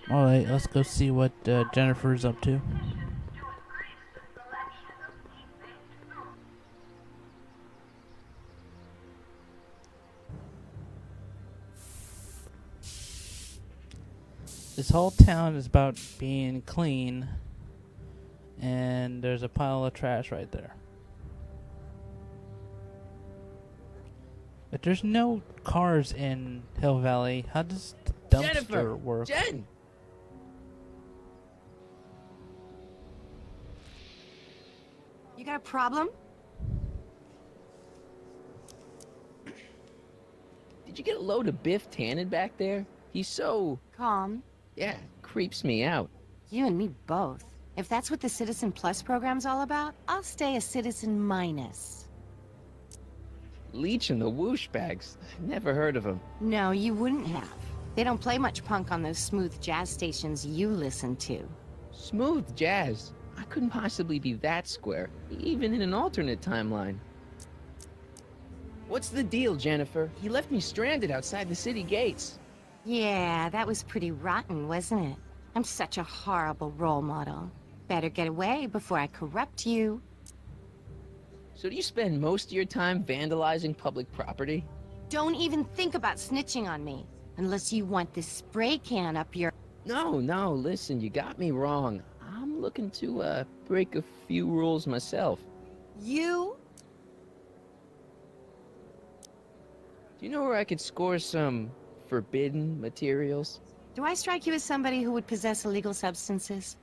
Alright, let's go see what Jennifer's up to. This whole town is about being clean, and there's a pile of trash right there. But there's no cars in Hill Valley. How does the dumpster Jennifer! work? Jen! You got a problem? Did you get a load of Biff Tannen back there? He's so... Calm. yeah, creeps me out. You and me both. If that's what the Citizen Plus program's all about, I'll stay a Citizen Minus. Leech and the Whoosh Bags. Never heard of them. No, you wouldn't have. They don't play much punk on those smooth jazz stations you listen to. Smooth jazz. I couldn't possibly be that square, even in an alternate timeline. What's the deal, Jennifer? He left me stranded outside the city gates. Yeah, that was pretty rotten, wasn't it? I'm such a horrible role model. Better get away before I corrupt you. So do you spend most of your time vandalizing public property? Don't even think about snitching on me, unless you want this spray can up your... No, listen, you got me wrong. I'm looking to, break a few rules myself. You? Do you know where I could score some forbidden materials? Do I strike you as somebody who would possess illegal substances?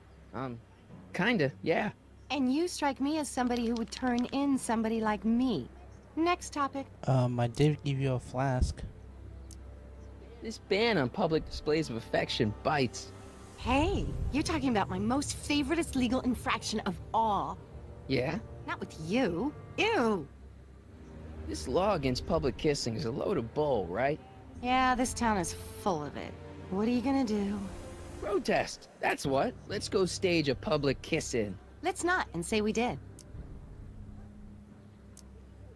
Kinda, yeah. And you strike me as somebody who would turn in somebody like me. Next topic. I did give you a flask. This ban on public displays of affection bites. Hey, you're talking about my most favoriteest legal infraction of all. Yeah? Not with you. Ew. This law against public kissing is a load of bull, right? Yeah, this town is full of it. What are you gonna do? Protest, that's what. Let's go stage a public kiss-in. Let's not and say we did.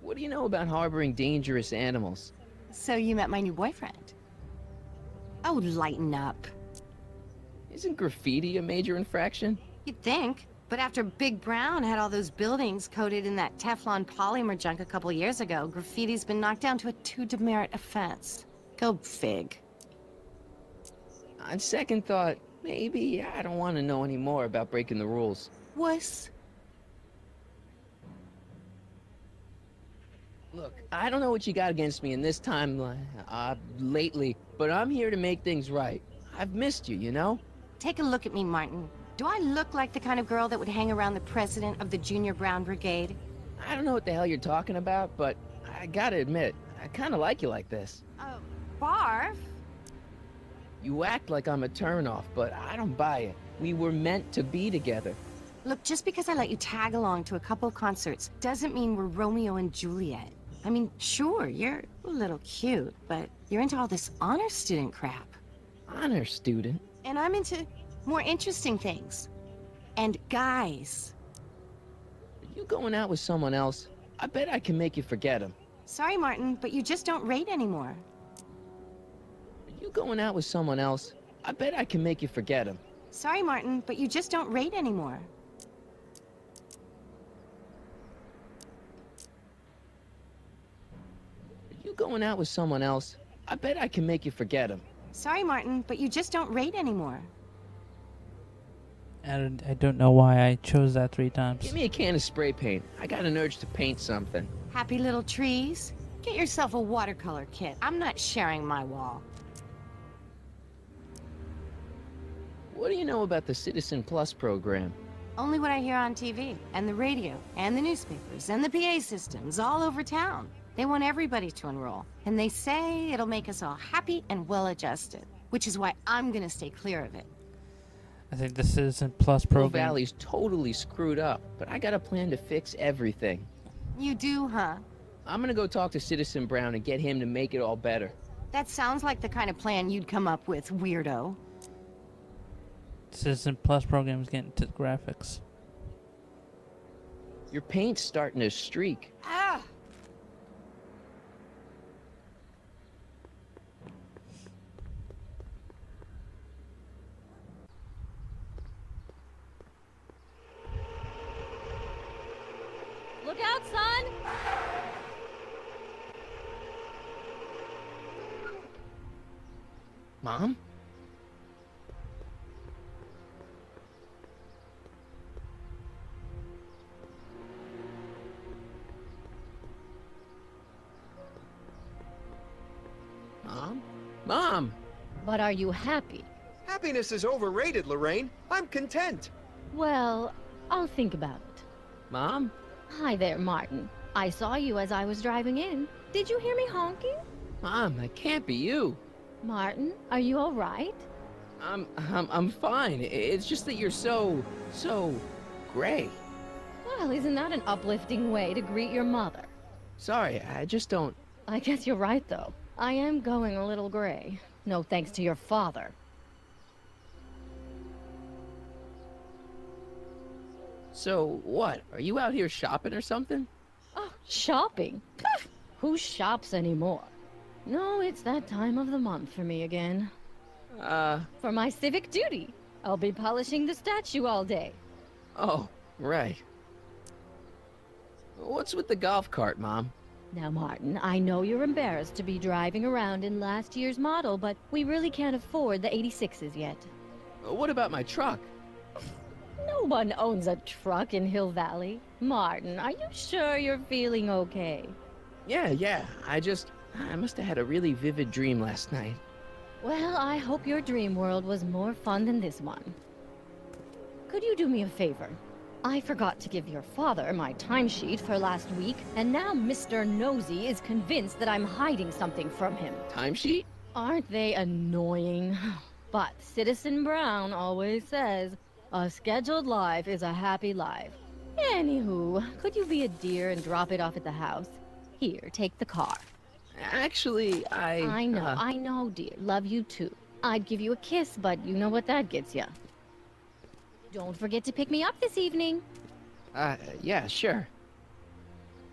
What do you know about harboring dangerous animals? So you met my new boyfriend. Oh, lighten up. Isn't graffiti a major infraction? You'd think. But after Big Brown had all those buildings coated in that Teflon polymer junk a couple years ago, graffiti's been knocked down to a 2 demerit offense. Go fig. On second thought, maybe I don't want to know any more about breaking the rules. Wuss. Look, I don't know what you got against me in this timeline, lately, but I'm here to make things right. I've missed you, you know? Take a look at me, Martin. Do I look like the kind of girl that would hang around the president of the Junior Brown Brigade? I don't know what the hell you're talking about, but I gotta admit, I kinda like you like this. Oh, barf? You act like I'm a turnoff, but I don't buy it. We were meant to be together. Look, just because I let you tag along to a couple concerts doesn't mean we're Romeo and Juliet. I mean, sure, you're a little cute, but you're into all this honor student crap. Honor student? And I'm into more interesting things. And guys. Are you going out with someone else? I bet I can make you forget him. Sorry, Martin, but you just don't rate anymore. Are you going out with someone else? I bet I can make you forget him. Sorry, Martin, but you just don't rate anymore. Are you going out with someone else? I bet I can make you forget him. Sorry, Martin, but you just don't rate anymore. I don't know why I chose that 3 times. Give me a can of spray paint. I got an urge to paint something. Happy little trees? Get yourself a watercolor kit. I'm not sharing my wall. What do you know about the Citizen Plus program? Only what I hear on TV, and the radio, and the newspapers, and the PA systems all over town. They want everybody to enroll, and they say it'll make us all happy and well-adjusted, which is why I'm gonna stay clear of it. I think the Citizen Plus Hill program. Valley's totally screwed up, but I got a plan to fix everything. You do, huh? I'm gonna go talk to Citizen Brown and get him to make it all better. That sounds like the kind of plan you'd come up with, weirdo. Citizen Plus program is getting to graphics. Your paint's starting to streak. Ah! Look out, son! Mom? Mom? Mom! But are you happy? Happiness is overrated, Lorraine. I'm content. Well, I'll think about it. Mom? Hi there, Martin. I saw you as I was driving in. Did you hear me honking? Mom, that can't be you. Martin, are you all right? I'm fine. It's just that you're so gray. Well, isn't that an uplifting way to greet your mother? Sorry, I just don't... I guess you're right, though. I am going a little gray. No thanks to your father. So, what? Are you out here shopping or something? Oh, shopping? Pah! Who shops anymore? No, it's that time of the month for me again. For my civic duty. I'll be polishing the statue all day. Oh, right. What's with the golf cart, Mom? Now, Martin, I know you're embarrassed to be driving around in last year's model, but we really can't afford the 86s yet. What about my truck? No one owns a truck in Hill Valley. Martin, are you sure you're feeling okay? Yeah. I must have had a really vivid dream last night. Well, I hope your dream world was more fun than this one. Could you do me a favor? I forgot to give your father my timesheet for last week, and now Mr. Nosy is convinced that I'm hiding something from him. Timesheet? Aren't they annoying? But Citizen Brown always says, a scheduled life is a happy life. Anywho, could you be a dear and drop it off at the house? Here, take the car. Actually, I know, dear. Love you too. I'd give you a kiss, but you know what that gets ya. Don't forget to pick me up this evening. Yeah, sure.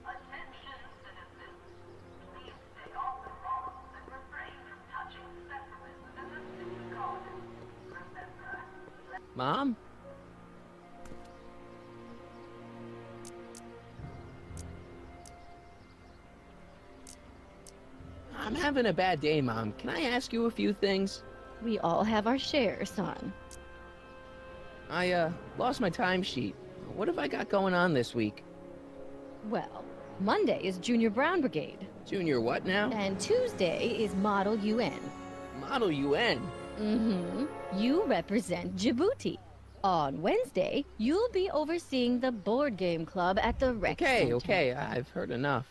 Attention, citizens. Please stay off the road and refrain from touching separatists in the city garden. Remember, Mom? I'm having a bad day, Mom. Can I ask you a few things? We all have our share, son. I, lost my timesheet. What have I got going on this week? Well, Monday is Junior Brown Brigade, Junior what now? and Tuesday is Model UN. Model UN. Mm-hmm. You represent Djibouti. On Wednesday, you'll be overseeing the board game club at the rec center. Okay, I've heard enough.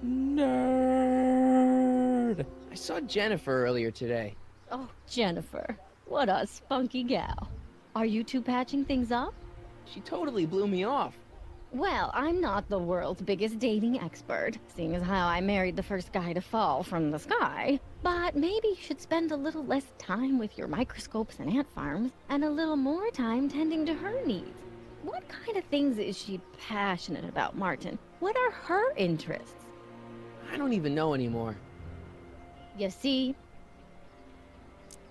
Nerd. I saw Jennifer earlier today. Oh, Jennifer. What a spunky gal. Are you two patching things up? She totally blew me off. Well, I'm not the world's biggest dating expert, seeing as how I married the first guy to fall from the sky. But maybe you should spend a little less time with your microscopes and ant farms, and a little more time tending to her needs. What kind of things is she passionate about, Martin? What are her interests? I don't even know anymore. You see,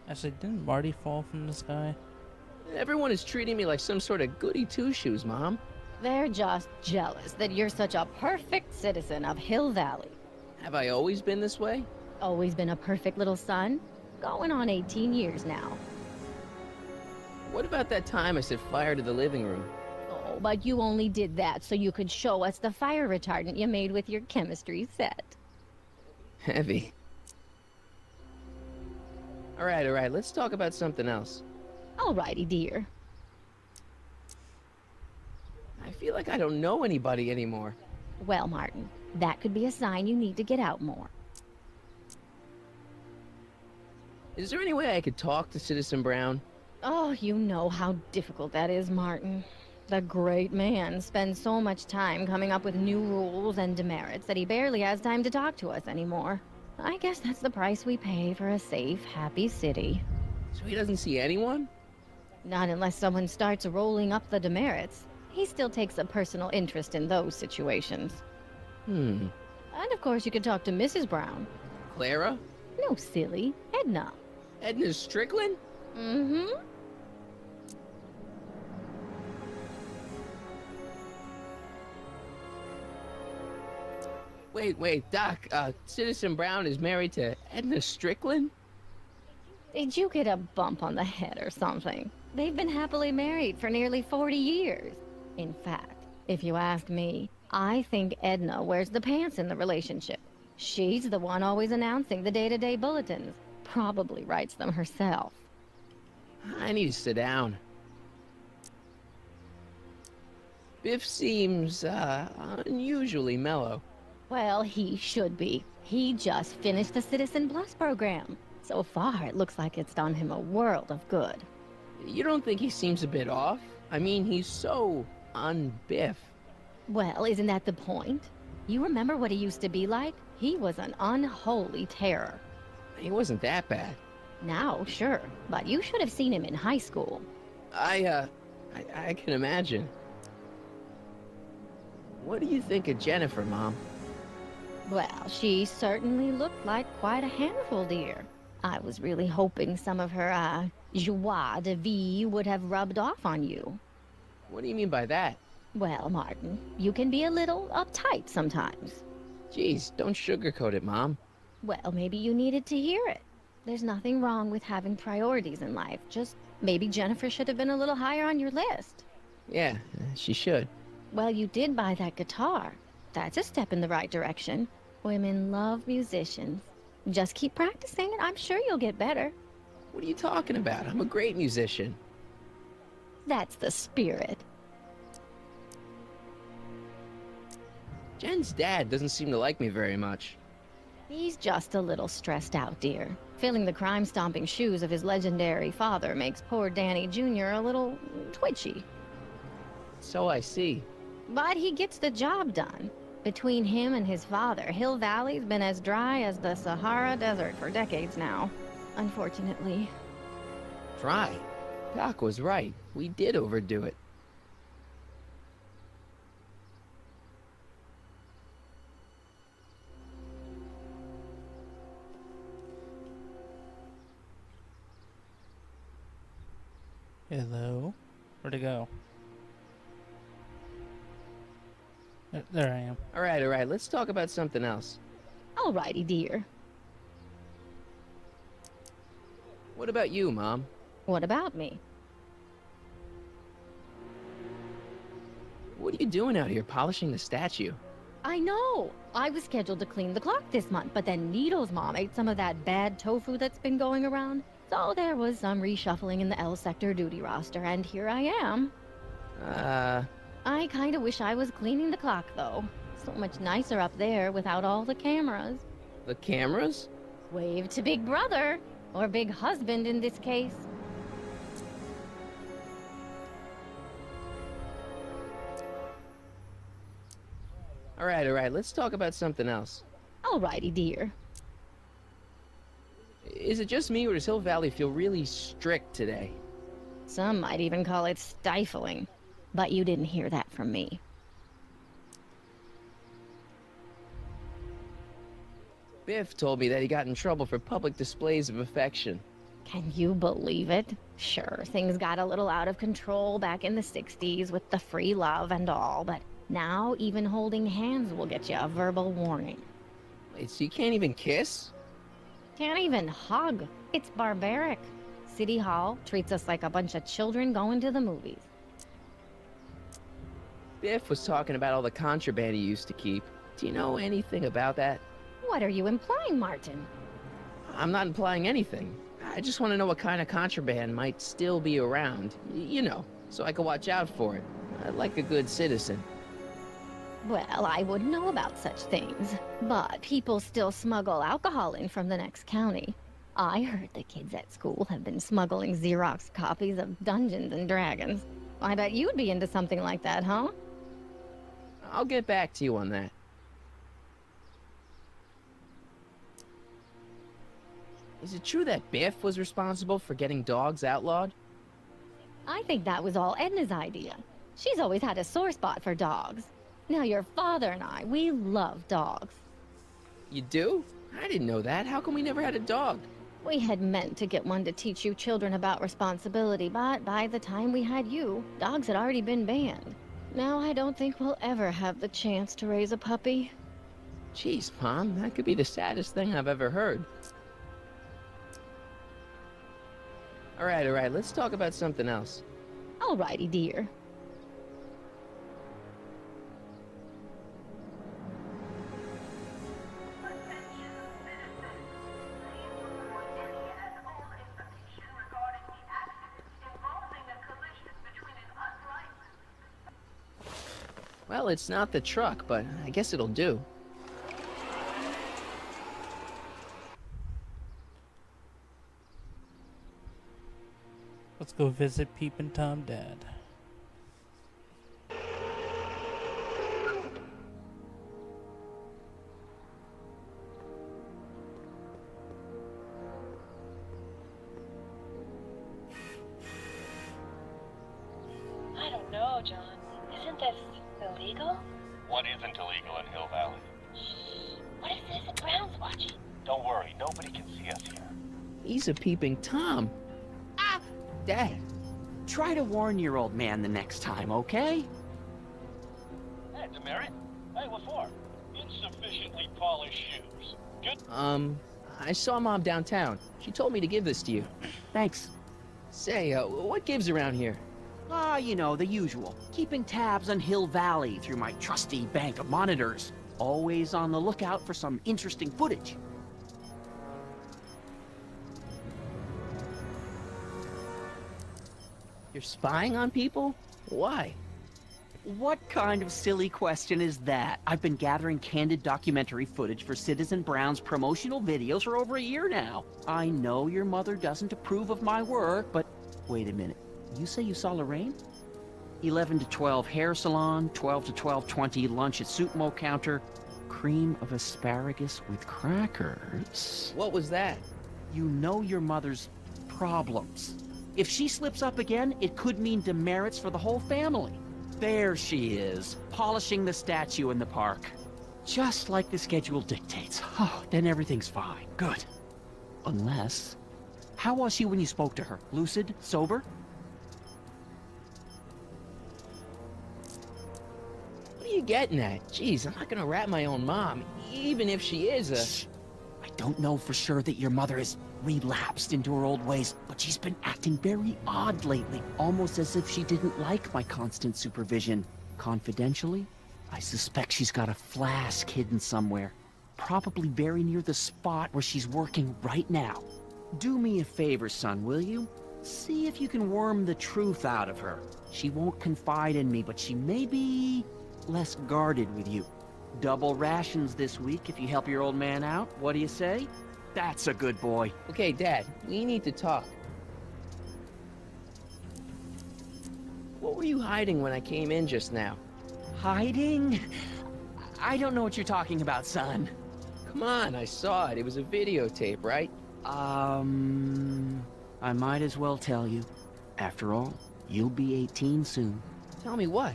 Actually, didn't Marty fall from the sky? Everyone is treating me like some sort of goody two-shoes, Mom. they're just jealous that you're such a perfect citizen of Hill Valley. Have I always been this way? Always been a perfect little son. Going on 18 years now. What about that time I set fire to the living room? Oh, but you only did that so you could show us the fire retardant you made with your chemistry set. Heavy. All right, let's talk about something else. Alrighty, dear. I feel like I don't know anybody anymore. Well, Martin, that could be a sign you need to get out more. Is there any way I could talk to Citizen Brown? Oh, you know how difficult that is, Martin. The great man spends so much time coming up with new rules and demerits that he barely has time to talk to us anymore. I guess that's the price we pay for a safe, happy city. So he doesn't see anyone? Not unless someone starts rolling up the demerits. He still takes a personal interest in those situations. Hmm. And of course you could talk to Mrs. Brown. Clara? No, silly. Edna. Edna Strickland? Mm-hmm. Wait, Doc, Citizen Brown is married to Edna Strickland? Did you get a bump on the head or something? They've been happily married for nearly 40 years. In fact, if you ask me, I think Edna wears the pants in the relationship. She's the one always announcing the day-to-day bulletins. Probably writes them herself. I need to sit down. Biff seems, unusually mellow. Well, he should be. He just finished the Citizen Plus program. So far, it looks like it's done him a world of good. You don't think he seems a bit off? I mean, he's so un-Biff. Well, isn't that the point? You remember what he used to be like? He was an unholy terror. He wasn't that bad. Now, sure, but you should have seen him in high school. I can imagine. What do you think of Jennifer, Mom? Well, she certainly looked like quite a handful, dear. I was really hoping some of her, joie de vivre would have rubbed off on you. What do you mean by that? Well, Martin, you can be a little uptight sometimes. Geez, don't sugarcoat it, Mom. Well, maybe you needed to hear it. There's nothing wrong with having priorities in life. Just maybe Jennifer should have been a little higher on your list. Yeah, she should. Well, you did buy that guitar. That's a step in the right direction. Women love musicians. Just keep practicing and I'm sure you'll get better. What are you talking about? I'm a great musician. That's the spirit. Jen's dad doesn't seem to like me very much. He's just a little stressed out, dear. Filling the crime-stomping shoes of his legendary father makes poor Danny Jr. a little twitchy. So I see. But he gets the job done. Between him and his father, Hill Valley's been as dry as the Sahara Desert for decades now. Unfortunately. Try. Doc was right. We did overdo it. Hello? Where'd it go? There I am. All right, let's talk about something else. Alrighty, dear. What about you, Mom? What about me? What are you doing out here polishing the statue? I know! I was scheduled to clean the clock this month, but then Needle's mom ate some of that bad tofu that's been going around. So there was some reshuffling in the L Sector duty roster, and here I am. I kinda wish I was cleaning the clock, though. So much nicer up there without all the cameras. The cameras? Wave to Big Brother, or Big Husband in this case. All right, let's talk about something else. Alrighty, dear. Is it just me, or does Hill Valley feel really strict today? Some might even call it stifling. But you didn't hear that from me. Biff told me that he got in trouble for public displays of affection. Can you believe it? Sure, things got a little out of control back in the 60s with the free love and all, but now even holding hands will get you a verbal warning. Wait, so you can't even kiss? Can't even hug. It's barbaric. City Hall treats us like a bunch of children going to the movies. Biff was talking about all the contraband he used to keep. Do you know anything about that? What are you implying, Martin? I'm not implying anything. I just want to know what kind of contraband might still be around. You know, so I can watch out for it. Like a good citizen. Well, I wouldn't know about such things, but people still smuggle alcohol in from the next county. I heard the kids at school have been smuggling Xerox copies of Dungeons and Dragons. I bet you'd be into something like that, huh? I'll get back to you on that. Is it true that Biff was responsible for getting dogs outlawed? I think that was all Edna's idea. She's always had a sore spot for dogs. Now your father and I, we love dogs. You do? I didn't know that. How come we never had a dog? We had meant to get one to teach you children about responsibility, but by the time we had you, dogs had already been banned. Now I don't think we'll ever have the chance to raise a puppy. Jeez, Mom, that could be the saddest thing I've ever heard. All right, let's talk about something else. Alrighty, dear. Attention citizens. Please report any and all information regarding the accident involving a collision between an unlicensed... Well, it's not the truck, but I guess it'll do. Let's go visit Peepin' Tom Dad. I don't know, John. Isn't this illegal? What isn't illegal in Hill Valley? Shh. What if Citizen Brown's watching? Don't worry, nobody can see us here. He's a peeping Tom. Ah! Dad. Try to warn your old man the next time, okay? Hey, demerit? Hey, what for? Insufficiently polished shoes. Good. I saw Mom downtown. She told me to give this to you. Thanks. Say, what gives around here? Ah, you know, the usual. Keeping tabs on Hill Valley through my trusty bank of monitors. Always on the lookout for some interesting footage. You're spying on people? Why? What kind of silly question is that? I've been gathering candid documentary footage for Citizen Brown's promotional videos for over a year now. I know your mother doesn't approve of my work, but wait a minute. You say you saw Lorraine? 11 to 12 hair salon, 12 to 12:20 lunch at Suitmo counter, cream of asparagus with crackers. What was that? You know your mother's problems. If she slips up again, it could mean demerits for the whole family. There she is, polishing the statue in the park. Just like the schedule dictates. Oh, then everything's fine. Good. Unless... How was she when you spoke to her? Lucid? Sober? What are you getting at? Jeez, I'm not gonna rat my own mom, even if she is a... Shh. I don't know for sure that your mother has relapsed into her old ways, but she's been acting very odd lately, almost as if she didn't like my constant supervision. Confidentially, I suspect she's got a flask hidden somewhere, probably very near the spot where she's working right now. Do me a favor, son, will you? See if you can worm the truth out of her. She won't confide in me, but she may be less guarded with you. Double rations this week if you help your old man out. What do you say? That's a good boy. Okay, Dad, we need to talk. What were you hiding when I came in just now? Hiding? I don't know what you're talking about, son. Come on, I saw it. It was a videotape, right? I might as well tell you. After all, you'll be 18 soon. Tell me what?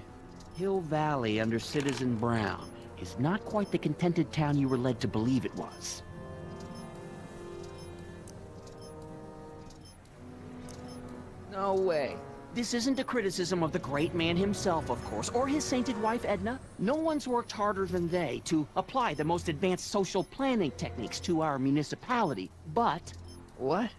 Hill Valley under Citizen Brown is not quite the contented town you were led to believe it was. No way. This isn't a criticism of the great man himself, of course, or his sainted wife, Edna. No one's worked harder than they to apply the most advanced social planning techniques to our municipality. But, What?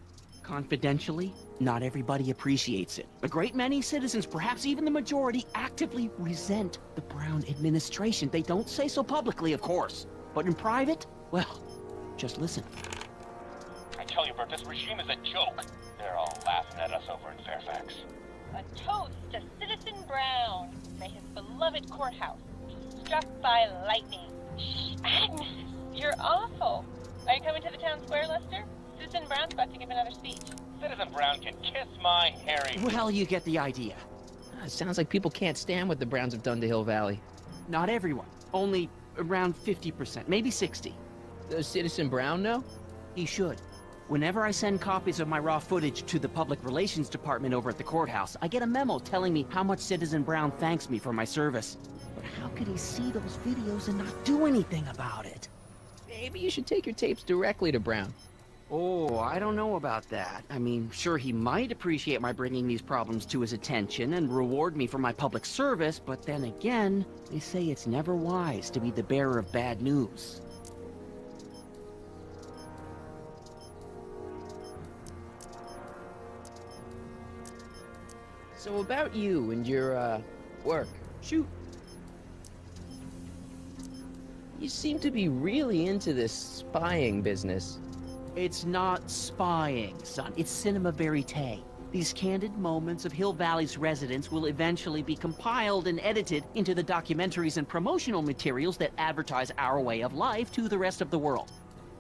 confidentially, not everybody appreciates it. A great many citizens, perhaps even the majority, actively resent the Brown administration. They don't say so publicly, of course. But in private, well, just listen. I tell you, Bert, this regime is a joke. They're all laughing at us over in Fairfax. A toast to Citizen Brown. May his beloved courthouse be struck by lightning. Shh, Agnes, you're awful. Are you coming to the town square, Lester? Citizen Brown's about to give another speech. Citizen Brown can kiss my hairy... Well, you get the idea. It sounds like people can't stand what the Browns have done to Hill Valley. Not everyone. Only around 50%, maybe 60. Does Citizen Brown know? He should. Whenever I send copies of my raw footage to the Public Relations Department over at the courthouse, I get a memo telling me how much Citizen Brown thanks me for my service. But how could he see those videos and not do anything about it? Maybe you should take your tapes directly to Brown. Oh, I don't know about that. I mean, sure, he might appreciate my bringing these problems to his attention and reward me for my public service, but then again, they say it's never wise to be the bearer of bad news. So about you and your, work. Shoot. You seem to be really into this spying business. It's not spying, son. It's cinema verite. These candid moments of Hill Valley's residents will eventually be compiled and edited into the documentaries and promotional materials that advertise our way of life to the rest of the world.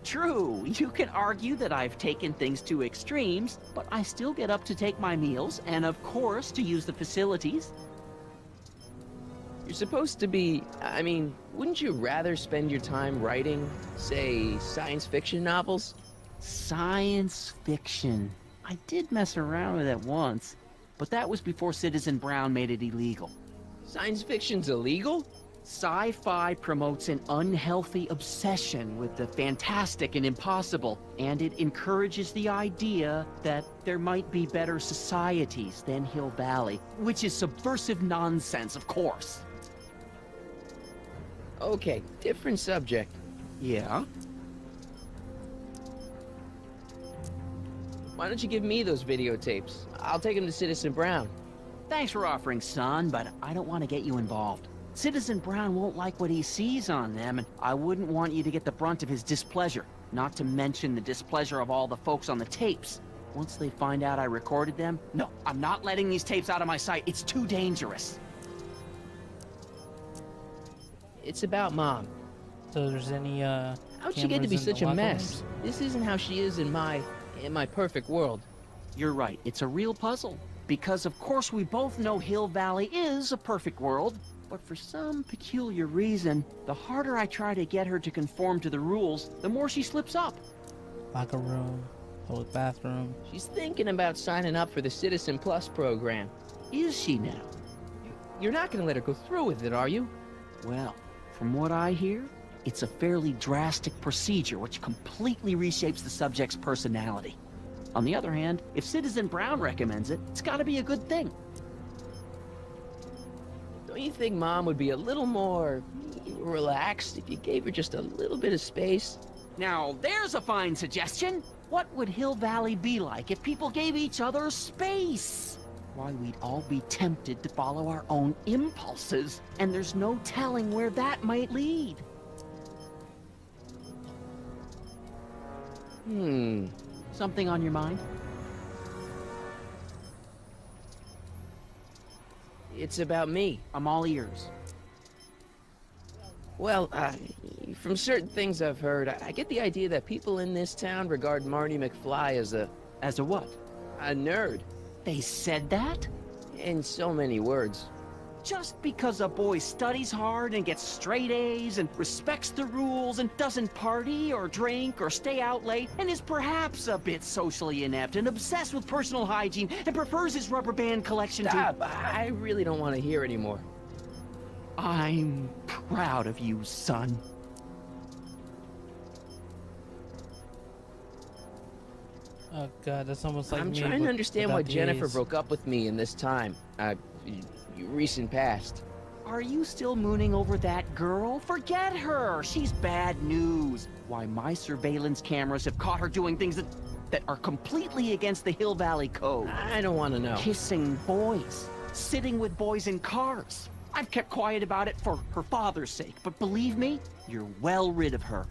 True, you can argue that I've taken things to extremes, but I still get up to take my meals, and of course, to use the facilities. You're supposed to be... I mean, wouldn't you rather spend your time writing, say, science fiction novels? Science fiction. I did mess around with it once, but that was before Citizen Brown made it illegal. Science fiction's illegal? Sci-fi promotes an unhealthy obsession with the fantastic and impossible, and it encourages the idea that there might be better societies than Hill Valley, which is subversive nonsense, of course. Okay, different subject. Yeah? Why don't you give me those videotapes? I'll take them to Citizen Brown. Thanks for offering, son, but I don't want to get you involved. Citizen Brown won't like what he sees on them, and I wouldn't want you to get the brunt of his displeasure, not to mention the displeasure of all the folks on the tapes. Once they find out I recorded them, no, I'm not letting these tapes out of my sight. It's too dangerous. It's about Mom. So there's any, How'd she get to be cameras in such the a locker mess? rooms? This isn't how she is in my perfect world. You're right, it's a real puzzle. Because of course we both know Hill Valley is a perfect world, but for some peculiar reason, the harder I try to get her to conform to the rules, the more she slips up. Locker room, public bathroom. She's thinking about signing up for the Citizen Plus program. Is she now? You're not gonna let her go through with it, are you? Well, from what I hear, it's a fairly drastic procedure which completely reshapes the subject's personality. On the other hand, if Citizen Brown recommends it, it's gotta be a good thing. Don't you think Mom would be a little more relaxed if you gave her just a little bit of space? Now, there's a fine suggestion. What would Hill Valley be like if people gave each other space? Why, we'd all be tempted to follow our own impulses, and there's no telling where that might lead. Something on your mind? It's about me. I'm all ears. Well, from certain things I've heard, I get the idea that people in this town regard Marty McFly as a what? a nerd. They said that? In so many words. Just because a boy studies hard and gets straight A's and respects the rules and doesn't party or drink or stay out late and is perhaps a bit socially inept and obsessed with personal hygiene and prefers his rubber band collection Stop! I really don't want to hear anymore. I'm proud of you, son. Oh god, that's almost like I'm me trying to understand why without the Jennifer A's. broke up with me in this time. Recent past. Are you still mooning over that girl? Forget her! She's bad news. Why, my surveillance cameras have caught her doing things that are completely against the Hill Valley Code. I don't want to know. Kissing boys. Sitting with boys in cars. I've kept quiet about it for her father's sake, but believe me, you're well rid of her.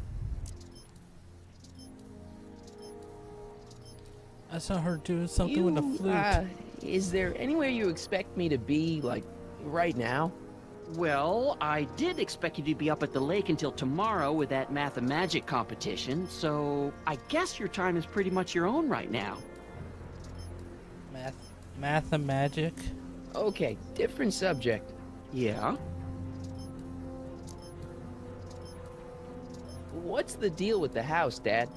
I saw her do something with a flute. Is there anywhere you expect me to be, like, right now? Well, I did expect you to be up at the lake until tomorrow with that Math-A-Magic competition, so I guess your time is pretty much your own right now. Math-A-Magic? Okay, different subject. Yeah? What's the deal with the house, Dad?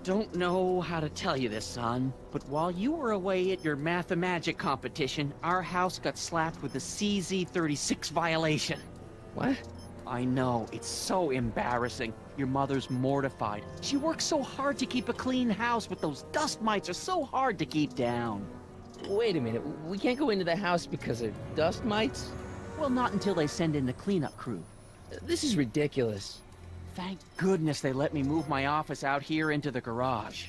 Don't know how to tell you this, son, but while you were away at your Math-A-Magic competition, our house got slapped with a CZ36 violation. What? I know, it's so embarrassing. Your mother's mortified. She works so hard to keep a clean house, but those dust mites are so hard to keep down. Wait a minute, we can't go into the house because of dust mites? Well, not until they send in the cleanup crew. This is ridiculous. Thank goodness they let me move my office out here into the garage.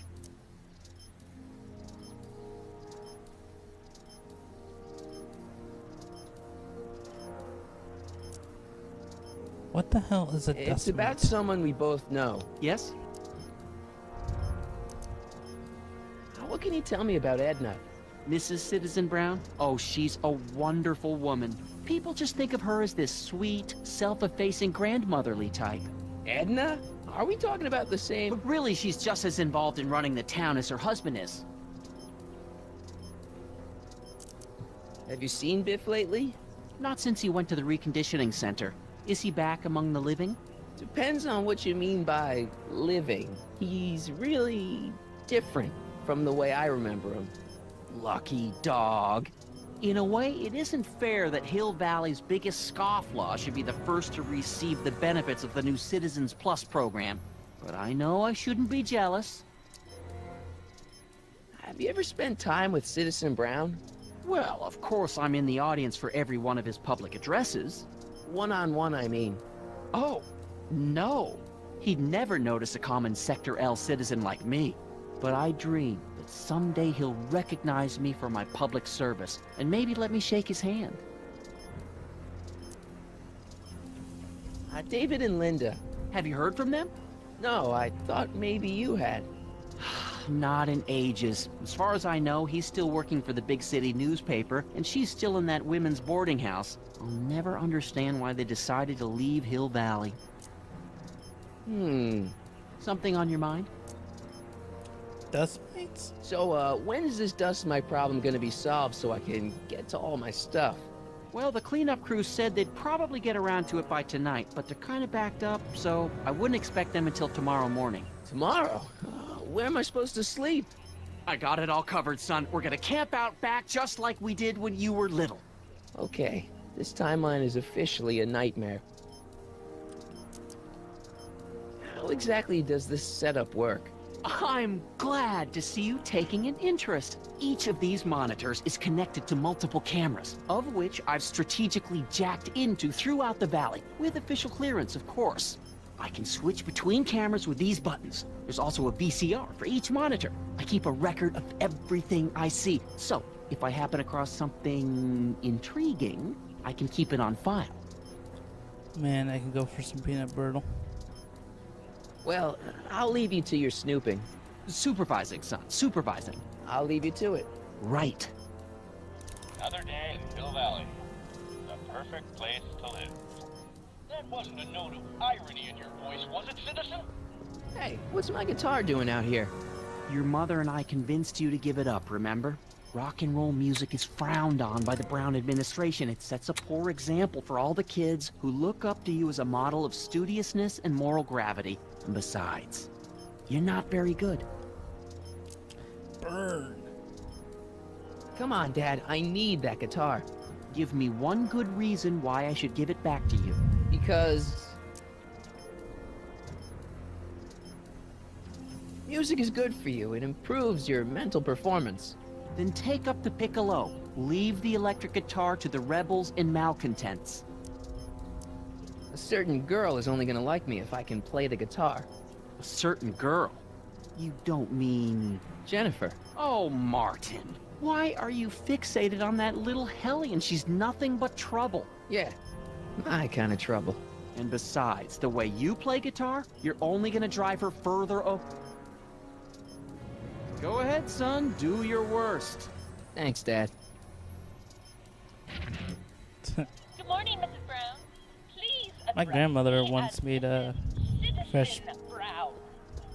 What the hell is a It's dust about mite? someone we both know. Yes? What can you tell me about Edna? Mrs. Citizen Brown? Oh, she's a wonderful woman. People just think of her as this sweet, self-effacing grandmotherly type. Edna? Are we talking about the same? But really, she's just as involved in running the town as her husband is. Have you seen Biff lately? Not since he went to the reconditioning center. Is he back among the living? Depends on what you mean by living. He's really different from the way I remember him. Lucky dog. In a way, it isn't fair that Hill Valley's biggest scofflaw should be the first to receive the benefits of the new Citizens Plus program. But I know I shouldn't be jealous. Have you ever spent time with Citizen Brown? Well, of course I'm in the audience for every one of his public addresses. One-on-one, I mean. Oh, no. He'd never notice a common Sector L citizen like me. But I dream that someday he'll recognize me for my public service, and maybe let me shake his hand. David and Linda. Have you heard from them? No, I thought maybe you had. Not in ages. As far as I know, he's still working for the big city newspaper, and she's still in that women's boarding house. I'll never understand why they decided to leave Hill Valley. Something on your mind? Dust mites? So, when is this dust mite problem gonna be solved so I can get to all my stuff? Well, the cleanup crew said they'd probably get around to it by tonight, but they're kind of backed up, so I wouldn't expect them until tomorrow morning. Tomorrow? Where am I supposed to sleep? I got it all covered, son. We're gonna camp out back just like we did when you were little. Okay, this timeline is officially a nightmare. How exactly does this setup work? I'm glad to see you taking an interest. Each of these monitors is connected to multiple cameras, of which I've strategically jacked into throughout the valley, with official clearance, of course. I can switch between cameras with these buttons. There's also a VCR for each monitor. I keep a record of everything I see, so if I happen across something intriguing, I can keep it on file. Man, I can go for some peanut brittle. Well, I'll leave you to your snooping. Supervising, son, supervising. I'll leave you to it. Right. Another day in Hill Valley. The perfect place to live. That wasn't a note of irony in your voice, was it, citizen? Hey, what's my guitar doing out here? Your mother and I convinced you to give it up, remember? Rock and roll music is frowned on by the Brown administration. It sets a poor example for all the kids who look up to you as a model of studiousness and moral gravity. And besides, you're not very good. Burn. Come on, Dad, I need that guitar. Give me one good reason why I should give it back to you. Because music is good for you. It improves your mental performance. Then take up the piccolo. Leave the electric guitar to the rebels and malcontents. A certain girl is only gonna like me if I can play the guitar. A certain girl? You don't mean... Jennifer. Oh, Martin. Why are you fixated on that little hellion? She's nothing but trouble. Yeah, my kind of trouble. And besides, the way you play guitar, you're only gonna drive her further Go ahead, son. Do your worst. Thanks, Dad. Good morning, Mrs. Brown. Please My address grandmother me once as made a Citizen fresh- Brown.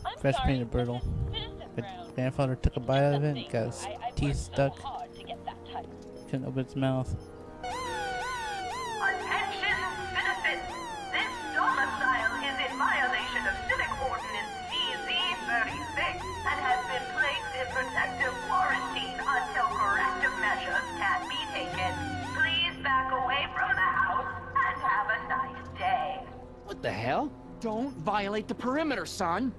I'm fresh sorry, peanut brittle. Mrs. Citizen But Brown. grandfather took a bite out of it because I teeth worked stuck. so hard to get that title. Couldn't open its mouth. Attention, citizens! This domicile is in violation of Civic Ordinance CZ-36 and has been placed in protective quarantine until corrective measures can be taken. Please back away from the house and have a nice day. What the hell? Don't violate the perimeter, son.